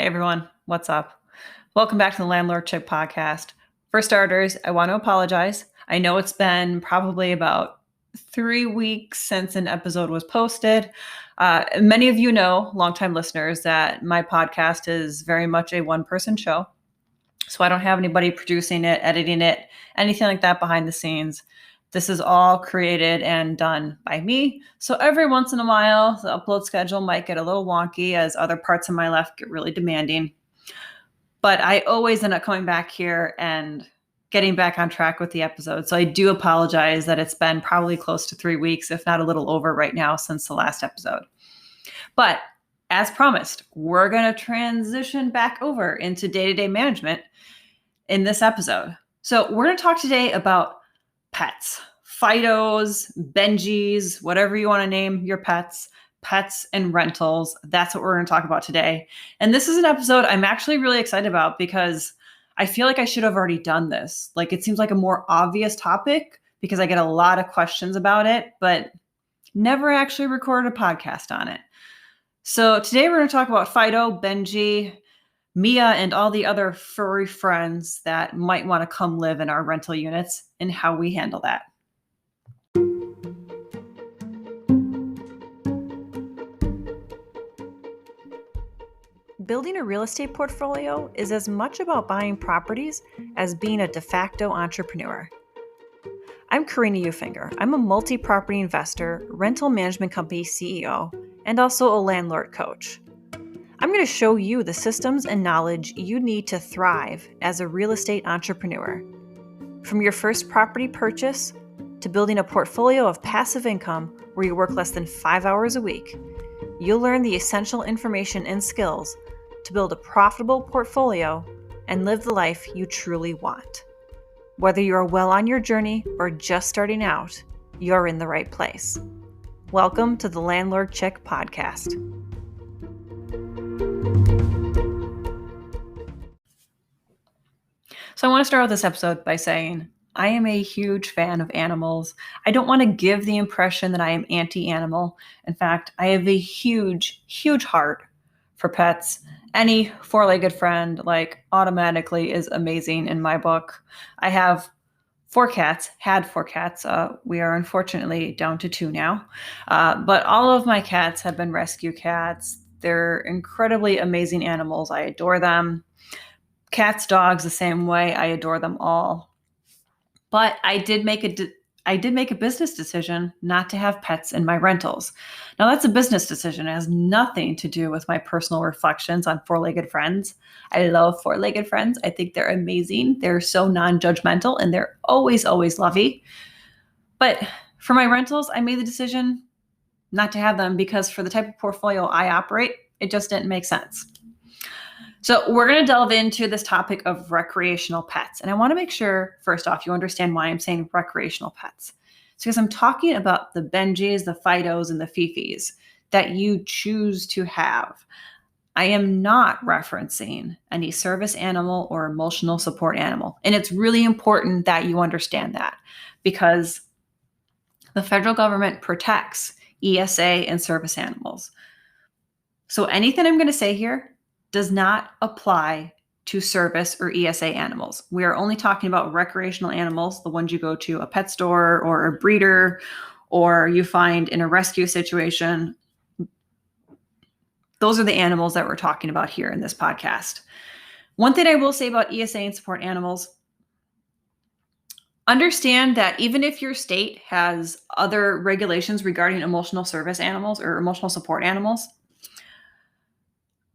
everyone. What's up? Welcome back to the Landlord Chick podcast. For starters, I want to apologize. I know it's been probably about 3 weeks since an episode was posted. Many of you know, longtime listeners, that my podcast is very much a one-person show. So I don't have anybody producing it, editing it, anything like that behind the scenes. This is all created and done by me. So every once in a while, the upload schedule might get a little wonky as other parts of my life get really demanding. But I always end up coming back here and getting back on track with the episode. So I do apologize that it's been probably close to 3 weeks, if not a little over right now since the last episode. But as promised, we're going to transition back over into day-to-day management in this episode. So we're going to talk today about pets, Fidos, Benjis, whatever you want to name your pets and rentals. That's what we're going to talk about today. And this is an episode I'm actually really excited about because I feel like I should have already done this. Like, it seems like a more obvious topic because I get a lot of questions about it, but never actually recorded a podcast on it. So today we're going to talk about Fido, Benji, Mia, and all the other furry friends that might want to come live in our rental units and how we handle that. Building a real estate portfolio is as much about buying properties as being a de facto entrepreneur. I'm Karina Ufinger. I'm a multi-property investor, rental management company CEO, and also a landlord coach. I'm going to show you the systems and knowledge you need to thrive as a real estate entrepreneur. From your first property purchase to building a portfolio of passive income where you work less than 5 hours a week, you'll learn the essential information and skills to build a profitable portfolio and live the life you truly want. Whether you're well on your journey or just starting out, you're in the right place. Welcome to the Landlord Chick podcast. So I want to start with this episode by saying I am a huge fan of animals. I don't want to give the impression that I am anti-animal. In fact, I have a huge, huge heart for pets. Any four-legged friend, automatically is amazing in my book. I have 4 cats, had 4 cats. We are unfortunately down to 2 now. But all of my cats have been rescue cats. They're incredibly amazing animals. I adore them. Cats, dogs, the same way. I adore them all. But I did make a business decision not to have pets in my rentals. Now, that's a business decision. It has nothing to do with my personal reflections on four-legged friends. I love four-legged friends. I think they're amazing. They're so non-judgmental and they're always, always lovey. But for my rentals, I made the decision not to have them because for the type of portfolio I operate, it just didn't make sense. So we're going to delve into this topic of recreational pets. And I want to make sure, first off, you understand why I'm saying recreational pets. It's because I'm talking about the Benjis, the Fidos, and the Fifis that you choose to have. I am not referencing any service animal or emotional support animal. And it's really important that you understand that because the federal government protects ESA and service animals. So anything I'm going to say here does not apply to service or ESA animals. We are only talking about recreational animals, the ones you go to a pet store or a breeder or you find in a rescue situation. Those are the animals that we're talking about here in this podcast. One thing I will say about ESA and support animals, understand that even if your state has other regulations regarding emotional service animals or emotional support animals,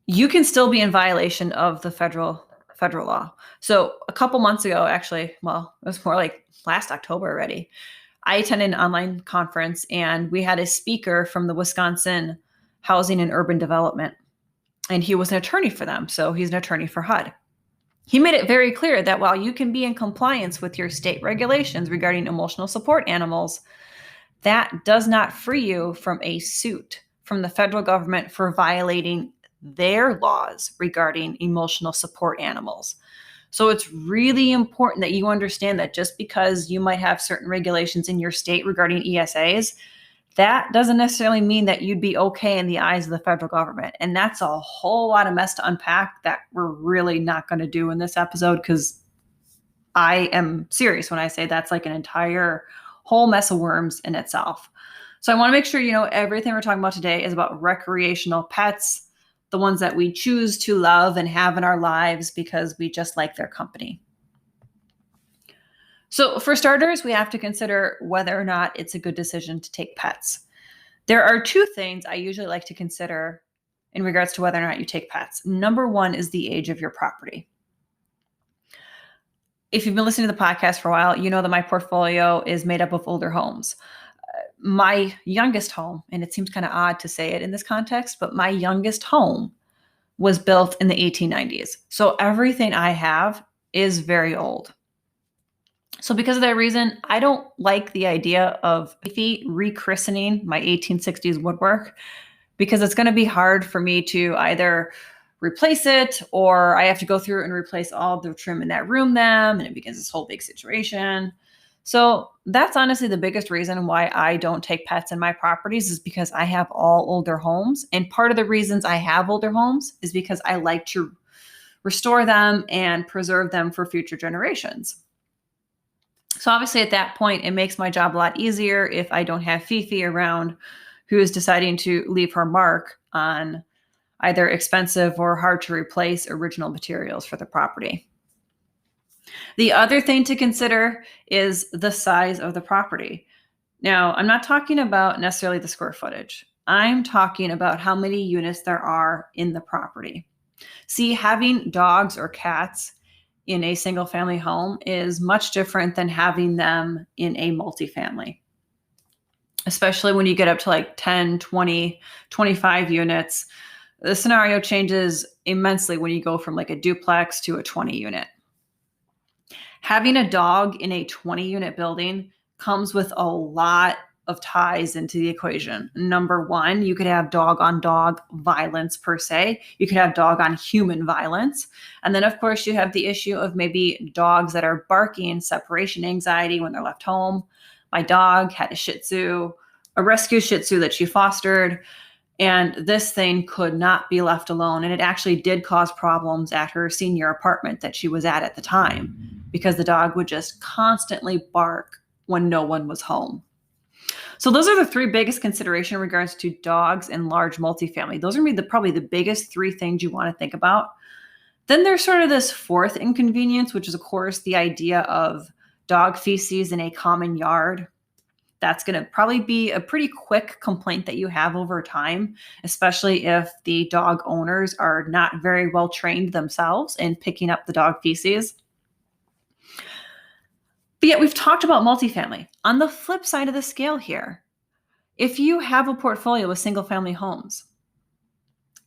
you can still be in violation of the federal law. So a couple months ago, actually, well, it was more like last October already, I attended an online conference and we had a speaker from the Wisconsin Housing and Urban Development, and he was an attorney for them. So he's an attorney for HUD. He made it very clear that while you can be in compliance with your state regulations regarding emotional support animals, that does not free you from a suit from the federal government for violating their laws regarding emotional support animals. So it's really important that you understand that just because you might have certain regulations in your state regarding ESAs that doesn't necessarily mean that you'd be okay in the eyes of the federal government. And that's a whole lot of mess to unpack that we're really not going to do in this episode, because I am serious when I say that's like an entire whole mess of worms in itself. So I want to make sure you know everything we're talking about today is about recreational pets, the ones that we choose to love and have in our lives because we just like their company. So for starters, we have to consider whether or not it's a good decision to take pets. There are two things I usually like to consider in regards to whether or not you take pets. Number one is the age of your property. If you've been listening to the podcast for a while, you know that my portfolio is made up of older homes. My youngest home, and it seems kind of odd to say it in this context, but my youngest home was built in the 1890s. So everything I have is very old. So because of that reason, I don't like the idea of Fifi rechristening my 1860s woodwork, because it's going to be hard for me to either replace it, or I have to go through and replace all the trim in that room then, and it begins this whole big situation. So that's honestly the biggest reason why I don't take pets in my properties, is because I have all older homes. And part of the reasons I have older homes is because I like to restore them and preserve them for future generations. So obviously at that point, it makes my job a lot easier if I don't have Fifi around, who is deciding to leave her mark on either expensive or hard to replace original materials for the property. The other thing to consider is the size of the property. Now, I'm not talking about necessarily the square footage. I'm talking about how many units there are in the property. See, having dogs or cats in a single family home is much different than having them in a multifamily, especially when you get up to like 10, 20, 25 units. The scenario changes immensely when you go from like a duplex to a 20 unit. Having a dog in a 20 unit building comes with a lot of ties into the equation. Number one, you could have dog on dog violence per se. You could have dog on human violence. And then of course you have the issue of maybe dogs that are barking, separation anxiety when they're left home. My dog had a Shih Tzu, a rescue Shih Tzu that she fostered. And this thing could not be left alone. And it actually did cause problems at her senior apartment that she was at the time, because the dog would just constantly bark when no one was home. So those are the three biggest considerations in regards to dogs in large multifamily. Those are probably the biggest three things you want to think about. Then there's sort of this fourth inconvenience, which is, of course, the idea of dog feces in a common yard. That's going to probably be a pretty quick complaint that you have over time, especially if the dog owners are not very well trained themselves in picking up the dog feces. But yet we've talked about multifamily. On the flip side of the scale here, if you have a portfolio of single family homes,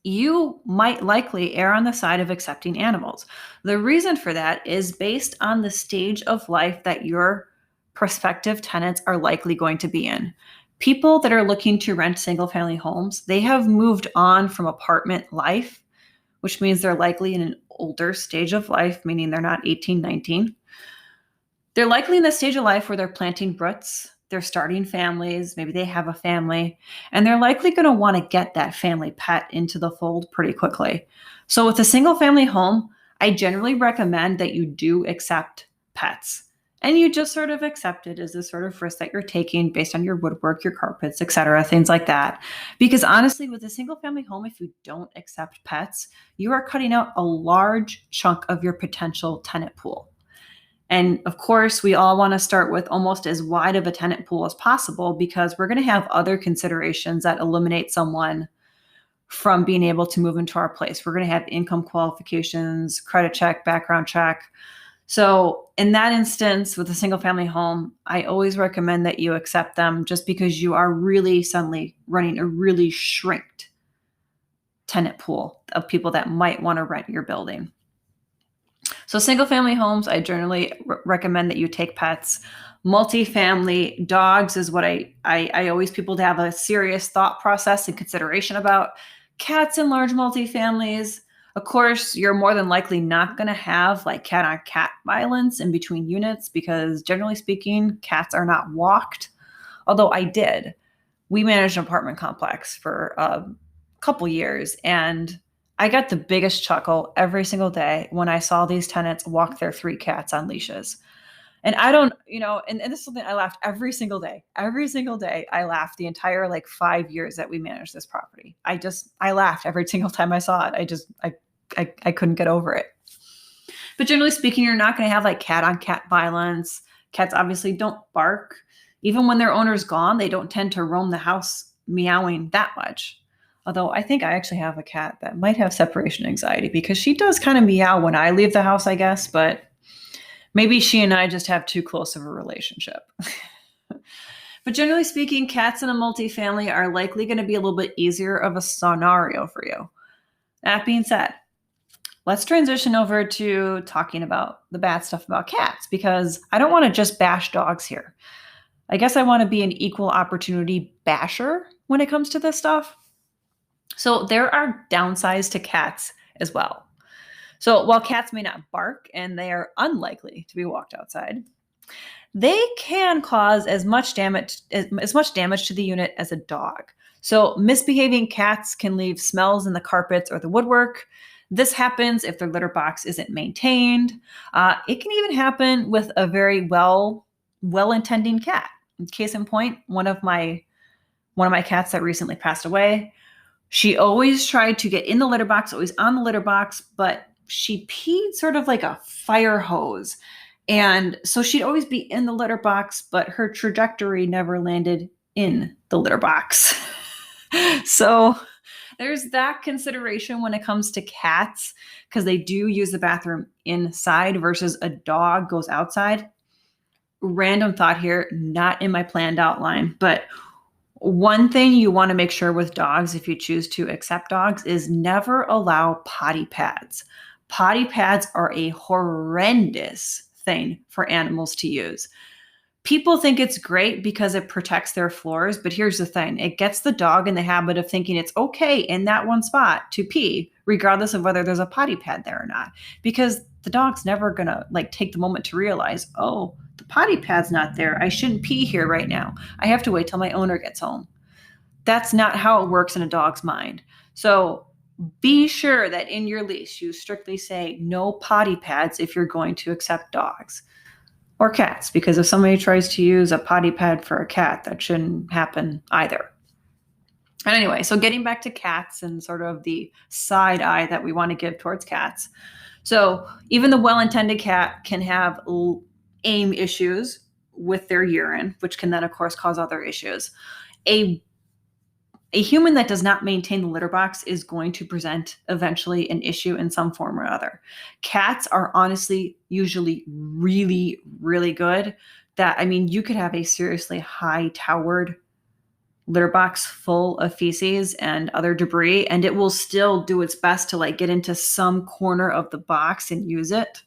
you might likely err on the side of accepting animals. The reason for that is based on the stage of life that your prospective tenants are likely going to be in. People that are looking to rent single family homes, they have moved on from apartment life, which means they're likely in an older stage of life, meaning they're not 18, 19. They're likely in the stage of life where they're planting roots, they're starting families, maybe they have a family, and they're likely going to want to get that family pet into the fold pretty quickly. So with a single family home, I generally recommend that you do accept pets. And you just sort of accept it as a sort of risk that you're taking based on your woodwork, your carpets, etc., things like that. Because honestly, with a single family home, if you don't accept pets, you are cutting out a large chunk of your potential tenant pool. And of course, we all want to start with almost as wide of a tenant pool as possible, because we're going to have other considerations that eliminate someone from being able to move into our place. We're going to have income qualifications, credit check, background check. So in that instance, with a single family home, I always recommend that you accept them, just because you are really suddenly running a really shrinked tenant pool of people that might want to rent your building. So single family homes, I generally recommend that you take pets. Multifamily dogs is what I always people to have a serious thought process and consideration about. Cats in large multifamilies, of course, you're more than likely not going to have like cat on cat violence in between units, because generally speaking, cats are not walked. Although I did. we managed an apartment complex for a couple years, and I got the biggest chuckle every single day when I saw these tenants walk their 3 cats on leashes. And I don't, and this is something I laughed every single day. Every single day I laughed the entire like 5 years that we managed this property. I laughed every single time I saw it. I couldn't get over it. But generally speaking, you're not going to have like cat on cat violence. Cats obviously don't bark. Even when their owner's gone, they don't tend to roam the house meowing that much. Although I think I actually have a cat that might have separation anxiety because she does kind of meow when I leave the house, I guess, but maybe she and I just have too close of a relationship. But generally speaking, cats in a multifamily are likely going to be a little bit easier of a scenario for you. That being said, let's transition over to talking about the bad stuff about cats, because I don't want to just bash dogs here. I guess I want to be an equal opportunity basher when it comes to this stuff. So there are downsides to cats as well. So while cats may not bark and they are unlikely to be walked outside, they can cause as much damage to the unit as a dog. So misbehaving cats can leave smells in the carpets or the woodwork. This happens if their litter box isn't maintained. It can even happen with a very well-intending cat. Case in point, one of my cats that recently passed away, she always tried to get in the litter box, always on the litter box, but she peed sort of like a fire hose. And so she'd always be in the litter box, but her trajectory never landed in the litter box. So there's that consideration when it comes to cats, because they do use the bathroom inside versus a dog goes outside. Random thought here, not in my planned outline, but one thing you want to make sure with dogs, if you choose to accept dogs, is never allow potty pads. Potty pads are a horrendous thing for animals to use. People think it's great because it protects their floors, but here's the thing. It gets the dog in the habit of thinking it's okay in that one spot to pee, regardless of whether there's a potty pad there or not, because the dog's never going to take the moment to realize, oh, the potty pad's not there. I shouldn't pee here right now. I have to wait till my owner gets home. That's not how it works in a dog's mind. So be sure that in your lease, you strictly say no potty pads if you're going to accept dogs or cats, because if somebody tries to use a potty pad for a cat, that shouldn't happen either. And anyway, so getting back to cats and sort of the side eye that we want to give towards cats. So even the well-intended cat can have aim issues with their urine, which can then, of course, cause other issues. A human that does not maintain the litter box is going to present eventually an issue in some form or other. Cats are honestly usually really, really good. You could have a seriously high-towered litter box full of feces and other debris, and it will still do its best to get into some corner of the box and use it.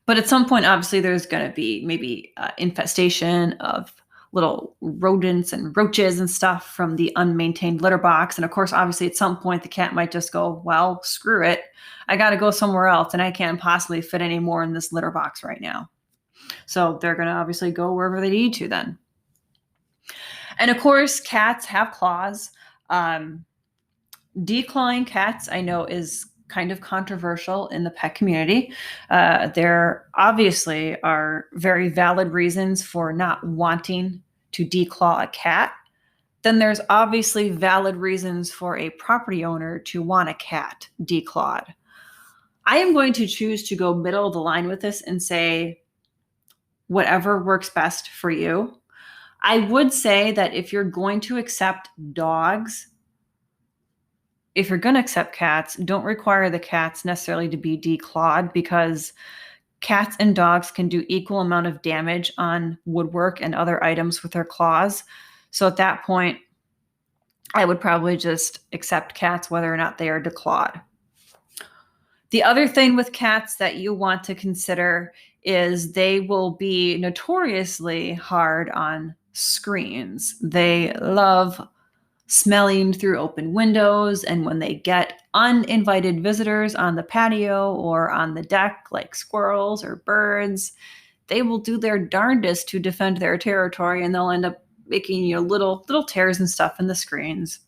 But at some point, obviously, there's going to be maybe infestation of little rodents and roaches and stuff from the unmaintained litter box. And of course, obviously, at some point, the cat might just go, well, screw it. I got to go somewhere else, and I can't possibly fit any more in this litter box right now. So they're going to obviously go wherever they need to then. And of course, cats have claws. Declawing cats, I know, is kind of controversial in the pet community. There obviously are very valid reasons for not wanting to declaw a cat. Then there's obviously valid reasons for a property owner to want a cat declawed. I am going to choose to go middle of the line with this and say whatever works best for you. I would say that if you're going to accept dogs, if you're going to accept cats, don't require the cats necessarily to be declawed, because cats and dogs can do equal amount of damage on woodwork and other items with their claws. So at that point, I would probably just accept cats whether or not they are declawed. The other thing with cats that you want to consider is they will be notoriously hard on screens. They love smelling through open windows, and when they get uninvited visitors on the patio or on the deck, like squirrels or birds, they will do their darndest to defend their territory, and they'll end up making, little tears and stuff in the screens.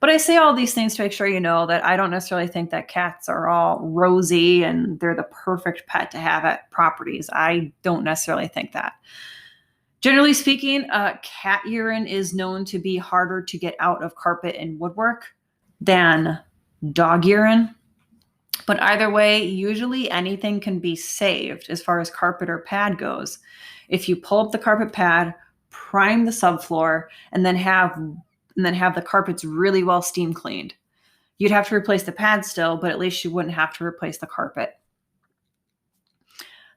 But I say all these things to make sure you know that I don't necessarily think that cats are all rosy and they're the perfect pet to have at properties. I don't necessarily think that. Generally speaking, cat urine is known to be harder to get out of carpet and woodwork than dog urine. But either way, usually anything can be saved as far as carpet or pad goes. If you pull up the carpet pad, prime the subfloor, and then have the carpets really well steam cleaned. You'd have to replace the pad still, but at least you wouldn't have to replace the carpet.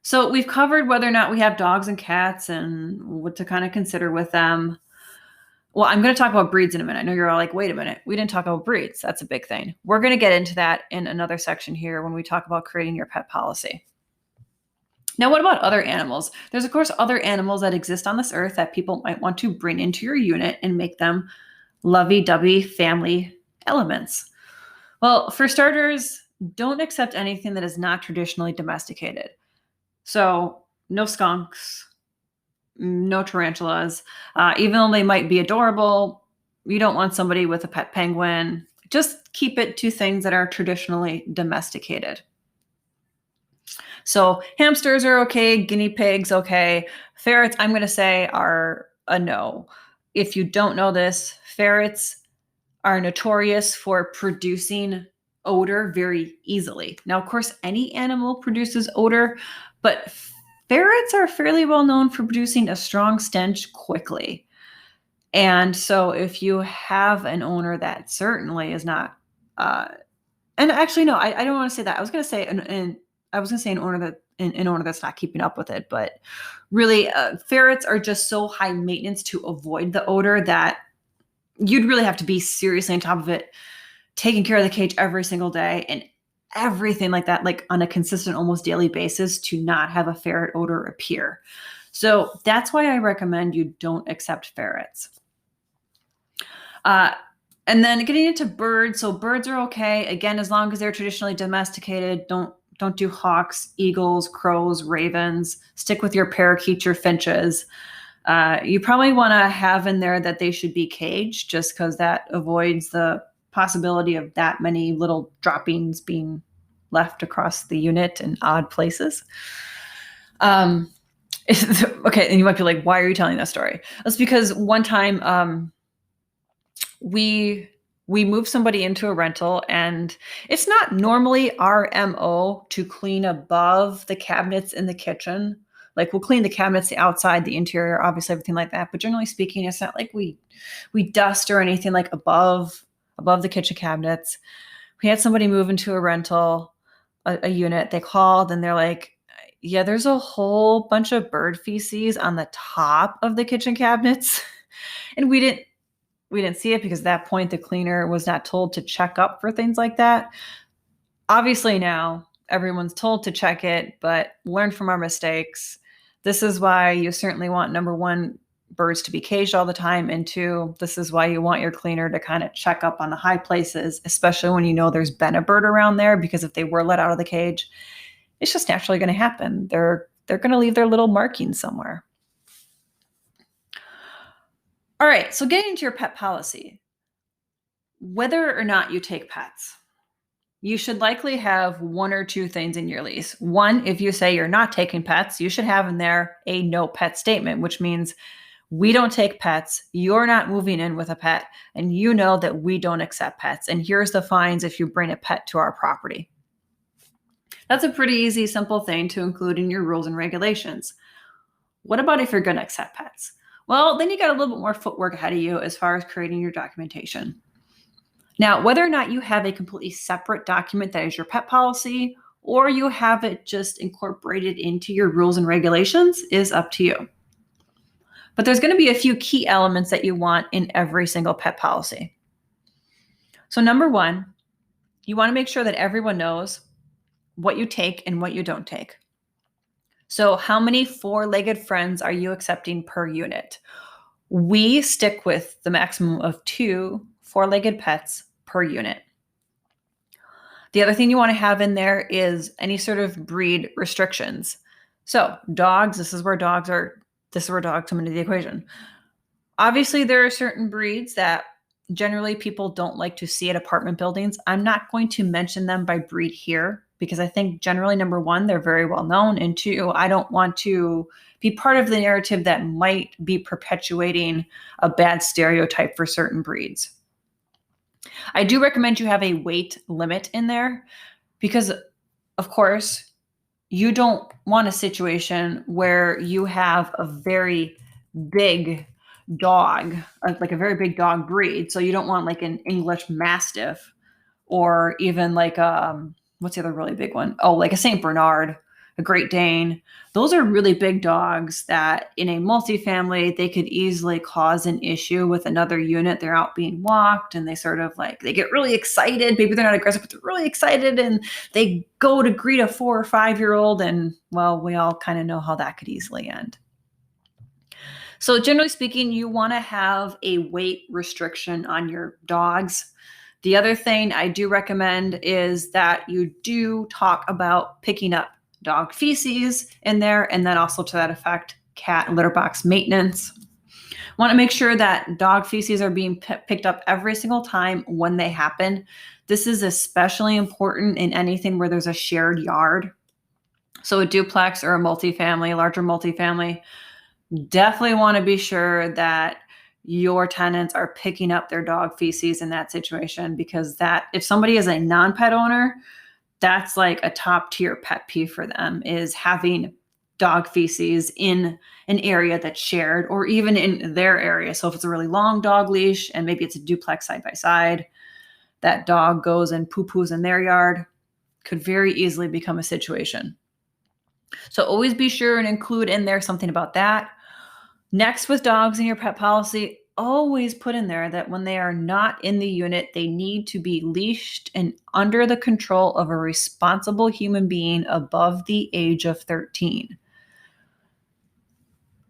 So we've covered whether or not we have dogs and cats and what to kind of consider with them. Well, I'm going to talk about breeds in a minute. I know you're all like, wait a minute, we didn't talk about breeds. That's a big thing. We're going to get into that in another section here when we talk about creating your pet policy. Now, what about other animals? There's, of course, other animals that exist on this earth that people might want to bring into your unit and make them lovey-dovey family elements. Well, for starters, don't accept anything that is not traditionally domesticated. So no skunks, no tarantulas. Even though they might be adorable, you don't want somebody with a pet penguin. Just keep it to things that are traditionally domesticated. So hamsters are okay, guinea pigs, okay. Ferrets, I'm going to say, are a no. If you don't know this, ferrets are notorious for producing odor very easily. Now, of course, any animal produces odor, but ferrets are fairly well known for producing a strong stench quickly. And so if you have an owner that certainly is not, and actually, no, I don't want to say that. I was going to say, an owner that's not keeping up with it, but really ferrets are just so high maintenance to avoid the odor that you'd really have to be seriously on top of it, taking care of the cage every single day and everything like that, like on a consistent, almost daily basis to not have a ferret odor appear. So that's why I recommend you don't accept ferrets. And then getting into birds. So birds are okay. Again, as long as they're traditionally domesticated, don't do hawks, eagles, crows, ravens. Stick with your parakeets, your finches. You probably want to have in there that they should be caged just because that avoids the possibility of that many little droppings being left across the unit in odd places. Okay, and you might be like, why are you telling that story? That's because one time we moved somebody into a rental, and it's not normally our MO to clean above the cabinets in the kitchen. Like, we'll clean the cabinets, the outside, the interior, obviously everything like that. But generally speaking, it's not like we dust or anything like above the kitchen cabinets. We had somebody move into a rental, a unit. They called and they're like, yeah, there's a whole bunch of bird feces on the top of the kitchen cabinets. And we didn't see it because at that point the cleaner was not told to check up for things like that. Obviously now everyone's told to check it, but learn from our mistakes. This is why you certainly want, number one, birds to be caged all the time. And two, this is why you want your cleaner to kind of check up on the high places, especially when you know there's been a bird around there, because if they were let out of the cage, it's just naturally going to happen. They're going to leave their little markings somewhere. All right, so getting into your pet policy. Whether or not you take pets, you should likely have one or two things in your lease. One, if you say you're not taking pets, you should have in there a no pet statement, which means we don't take pets, you're not moving in with a pet, and you know that we don't accept pets. And here's the fines if you bring a pet to our property. That's a pretty easy, simple thing to include in your rules and regulations. What about if you're going to accept pets? Well, then you got a little bit more footwork ahead of you as far as creating your documentation. Now, whether or not you have a completely separate document that is your pet policy, or you have it just incorporated into your rules and regulations, is up to you. But there's going to be a few key elements that you want in every single pet policy. So number one, you want to make sure that everyone knows what you take and what you don't take. So how many four-legged friends are you accepting per unit? We stick with the maximum of 2 four-legged pets per unit. The other thing you want to have in there is any sort of breed restrictions. So dogs, this is where dogs come into the equation. Obviously, there are certain breeds that generally people don't like to see at apartment buildings. I'm not going to mention them by breed here because I think generally, number one, they're very well known. And two, I don't want to be part of the narrative that might be perpetuating a bad stereotype for certain breeds. I do recommend you have a weight limit in there because, of course, you don't want a situation where you have a very big dog, like a very big dog breed. So you don't want like an English Mastiff or even like what's the other really big one? Oh, like a Saint Bernard, a Great Dane. Those are really big dogs that in a multifamily they could easily cause an issue with another unit. They're out being walked and they sort of like they get really excited. Maybe they're not aggressive, but they're really excited and they go to greet a 4 or 5-year-old and well, we all kind of know how that could easily end. So generally speaking, you want to have a weight restriction on your dogs. The other thing I do recommend is that you do talk about picking up dog feces in there, and then also to that effect, cat litter box maintenance. Want to make sure that dog feces are being picked up every single time when they happen. This is especially important in anything where there's a shared yard. So a duplex or a multifamily, a larger multifamily, definitely want to be sure that your tenants are picking up their dog feces in that situation because that if somebody is a non-pet owner, that's like a top tier pet peeve for them is having dog feces in an area that's shared or even in their area. So if it's a really long dog leash and maybe it's a duplex side by side, that dog goes and poo-poos in their yard, could very easily become a situation. So always be sure and include in there something about that. Next, with dogs in your pet policy, always put in there that when they are not in the unit, they need to be leashed and under the control of a responsible human being above the age of 13.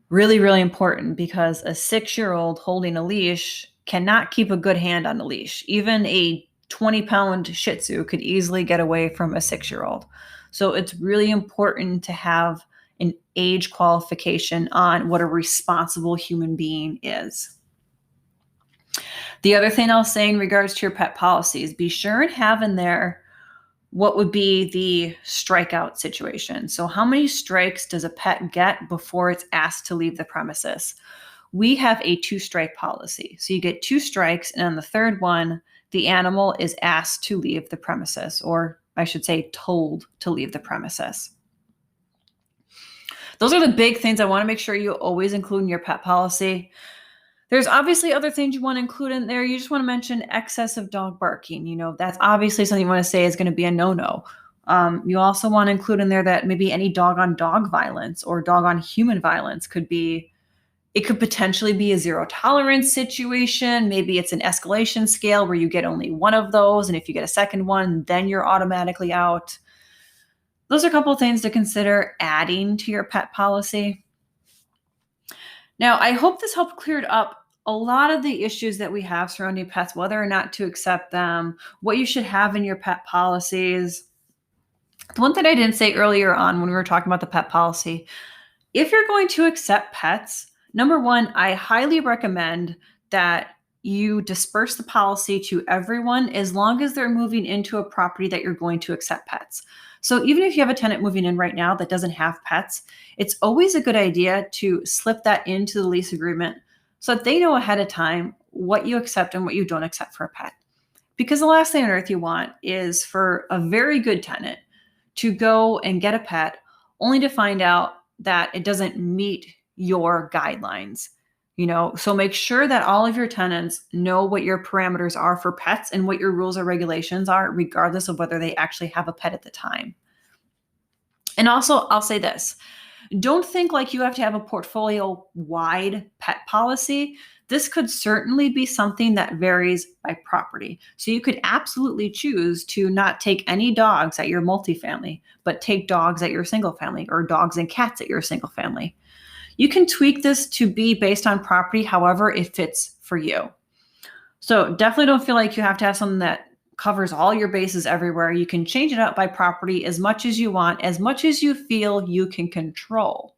Really, really important because a 6-year-old holding a leash cannot keep a good hand on a leash. Even a 20-pound Shih Tzu could easily get away from a 6-year-old. So it's really important to have an age qualification on what a responsible human being is. The other thing I'll say in regards to your pet policies, be sure and have in there what would be the strikeout situation. So how many strikes does a pet get before it's asked to leave the premises? We have a 2-strike policy. So you get 2 strikes, and on the third one, the animal is asked to leave the premises, or I should say told to leave the premises. Those are the big things I want to make sure you always include in your pet policy. There's obviously other things you want to include in there. You just want to mention excessive dog barking. You know, that's obviously something you want to say is going to be a no-no. You also want to include in there that maybe any dog-on-dog violence or dog-on-human violence could potentially be a 0 tolerance situation. Maybe it's an escalation scale where you get only one of those. And if you get a second one, then you're automatically out. Those are a couple of things to consider adding to your pet policy. Now, I hope this helped clear up a lot of the issues that we have surrounding pets, whether or not to accept them, what you should have in your pet policies. The one thing I didn't say earlier on when we were talking about the pet policy, if you're going to accept pets, number one, I highly recommend that you disperse the policy to everyone as long as they're moving into a property that you're going to accept pets. So even if you have a tenant moving in right now that doesn't have pets, it's always a good idea to slip that into the lease agreement so that they know ahead of time what you accept and what you don't accept for a pet. Because the last thing on earth you want is for a very good tenant to go and get a pet only to find out that it doesn't meet your guidelines. So make sure that all of your tenants know what your parameters are for pets and what your rules or regulations are, regardless of whether they actually have a pet at the time. And also, I'll say this, don't think like you have to have a portfolio-wide pet policy. This could certainly be something that varies by property. So you could absolutely choose to not take any dogs at your multifamily, but take dogs at your single family or dogs and cats at your single family. You can tweak this to be based on property, however it fits for you. So definitely don't feel like you have to have something that covers all your bases everywhere. You can change it up by property as much as you want, as much as you feel you can control.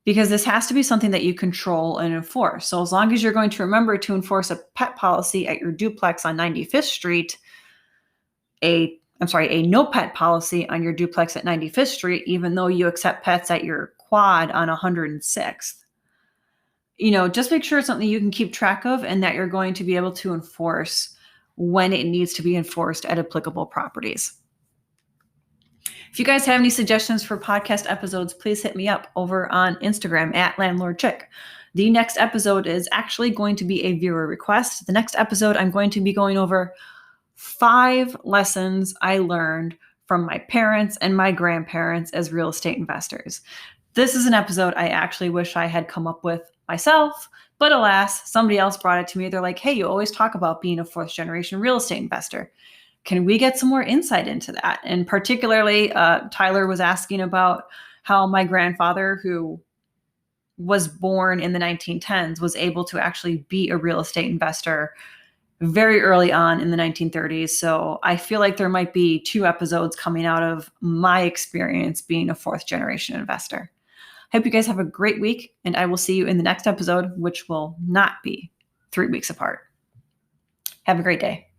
because this has to be something that you control and enforce. So as long as you're going to remember to enforce a pet policy at your duplex on 95th Street, a no pet policy on your duplex at 95th Street, even though you accept pets at your quad on 106th. Just make sure it's something you can keep track of and that you're going to be able to enforce when it needs to be enforced at applicable properties. If you guys have any suggestions for podcast episodes, please hit me up over on Instagram at LandlordChick. The next episode is actually going to be a viewer request. The next episode, I'm going to be going over 5 lessons I learned from my parents and my grandparents as real estate investors. This is an episode I actually wish I had come up with myself, but alas, somebody else brought it to me. They're like, hey, you always talk about being a 4th generation real estate investor. Can we get some more insight into that? And particularly, Tyler was asking about how my grandfather, who was born in the 1910s, was able to actually be a real estate investor very early on in the 1930s. So I feel like there might be 2 episodes coming out of my experience being a 4th generation investor. I hope you guys have a great week, and I will see you in the next episode, which will not be 3 weeks apart. Have a great day.